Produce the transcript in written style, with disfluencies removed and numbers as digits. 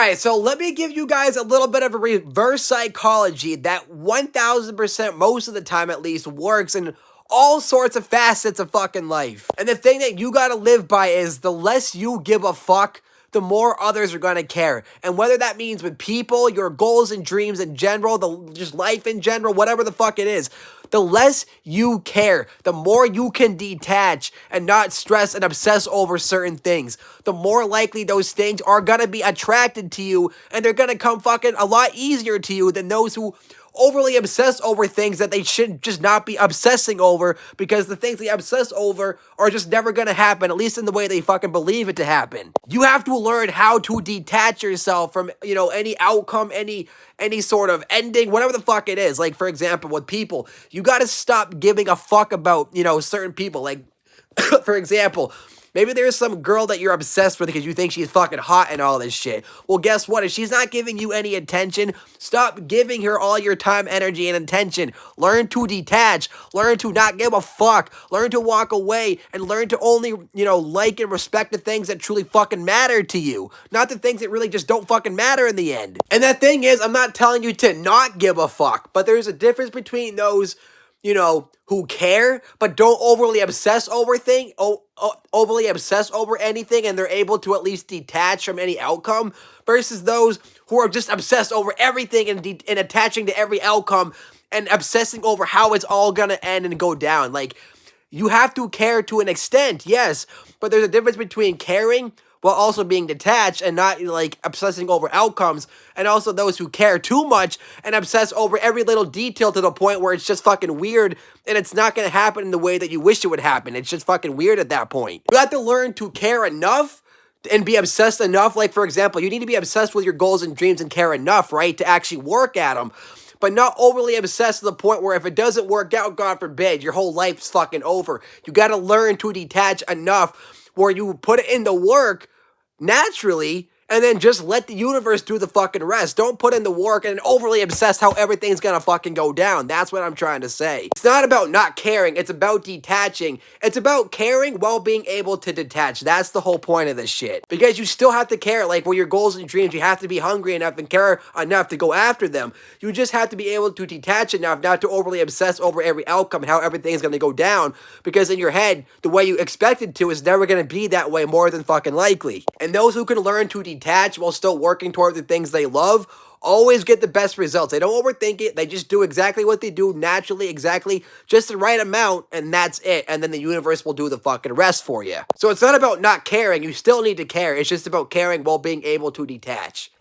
Alright, so let me give you guys a little bit of a reverse psychology that 1000% most of the time at least works in all sorts of facets of fucking life. And the thing that you gotta live by is the less you give a fuck, the more others are gonna care. And whether that means with people, your goals and dreams in general, just life in general, whatever the fuck it is, the less you care, the more you can detach and not stress and obsess over certain things. The more likely those things are gonna be attracted to you, and they're gonna come fucking a lot easier to you than those who overly obsess over things that they should just not be obsessing over, because the things they obsess over are just never gonna happen, at least in the way they fucking believe it to happen. You have to learn how to detach yourself from, any outcome, any sort of ending, whatever the fuck it is. Like, for example, with people, you gotta stop giving a fuck about, certain people. Like, for example, maybe there's some girl that you're obsessed with because you think she's fucking hot and all this shit. Well, guess what? If she's not giving you any attention, stop giving her all your time, energy, and attention. Learn to detach. Learn to not give a fuck. Learn to walk away and learn to only, like and respect the things that truly fucking matter to you. Not the things that really just don't fucking matter in the end. And the thing is, I'm not telling you to not give a fuck, but there's a difference between those who care, but don't overly obsess over overly obsess over anything, and they're able to at least detach from any outcome, versus those who are just obsessed over everything and attaching to every outcome and obsessing over how it's all gonna end and go down. Like, you have to care to an extent, yes, but there's a difference between caring while also being detached and not, obsessing over outcomes, and also those who care too much and obsess over every little detail to the point where it's just fucking weird and it's not gonna happen in the way that you wish it would happen. It's just fucking weird at that point. You have to learn to care enough and be obsessed enough. Like, for example, you need to be obsessed with your goals and dreams and care enough, right, to actually work at them, but not overly obsessed to the point where if it doesn't work out, God forbid, your whole life's fucking over. You gotta learn to detach enough where you put it in the work naturally, and then just let the universe do the fucking rest. Don't put in the work and overly obsess how everything's gonna fucking go down. That's what I'm trying to say. It's not about not caring, it's about detaching. It's about caring while being able to detach. That's the whole point of this shit. Because you still have to care, like, with your goals and dreams, you have to be hungry enough and care enough to go after them. You just have to be able to detach enough not to overly obsess over every outcome and how everything's gonna go down, because in your head, the way you expect it to is never gonna be that way, more than fucking likely. And those who can learn to detach while still working toward the things they love always get the best results. They don't overthink it. They just do exactly what they do naturally, exactly just the right amount, and that's it. And then the universe will do the fucking rest for you. So it's not about not caring. You still need to care. It's just about caring while being able to detach.